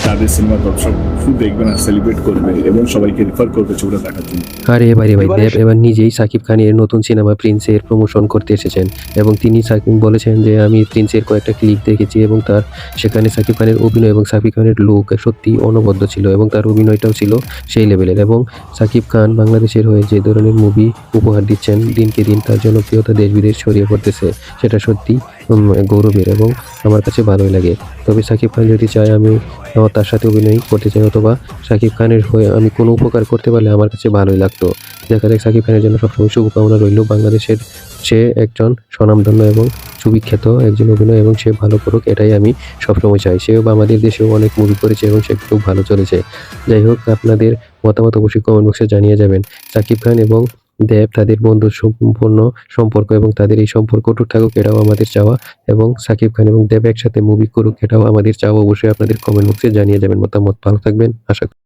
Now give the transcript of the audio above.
তাদের সিনেমা দর্শক শুধু দেখবে না, সেলিব্রেট করবে এবং সবাইকে রেফার করবে ছবিটা দেখার জন্য। আর এবারে ভাই দেব এবার নিজেই সাকিব খানের নতুন সিনেমা প্রিন্সের প্রমোশন করতে এসেছেন এবং তিনি বলেছেন যে আমি প্রিন্সের কয়েকটা ক্লিপ দেখেছি এবং তার সেখানে সাকিব খানের অভিনয় এবং সাকিব খানের লুক সত্যি অনবদ্য ছিল এবং তার অভিনয়টাও ছিল সেই লেভেলের। এবং সাকিব খান বাংলাদেশের হয়ে যে ধরনের মুভি উপহার দিচ্ছেন দিনকে দিন তার জনপ্রিয়তা দেশ বিদেশ ছড়িয়ে পড়তেছে, সেটা সত্যি গৌরবের এবং আমার কাছে ভালোই লাগে। তবে সাকিব খান যদি চায় আমি তার সাথে অভিনয় করতে চাই অথবা সাকিব খানের হয়ে আমি কোনো উপকার করতে পারলে আমার কাছে ভালোই লাগতো। দেখা যাক, সাকিব খানের জন্য সবসময় শুভকামনা রইল। বাংলাদেশের সে একজন স্বনামধন্য এবং সুবিখ্যাত একজন অভিনয় এবং সে ভালো করুক, এটাই আমি সবসময় চাই। সেও আমাদের দেশেও অনেক মুভি করেছে এবং সে খুব ভালো চলেছে। যাই হোক, আপনাদের মতামত অবশ্যই কমেন্ট বক্সে জানিয়ে যাবেন। সাকিব খান এবং দেব তাদের বন্ধুত্বপূর্ণ সম্পর্ক এবং তাদের এই সম্পর্ক অটুট থাকুক, এটাও আমাদের চাওয়া। এবং সাকিব খান এবং দেব একসাথে মুভি করুক, এটাও আমাদের চাওয়া। অবশ্যই আপনাদের কমেন্ট বক্সে জানিয়ে যাবেন মতামত। ভালো থাকবেন, আশা করি।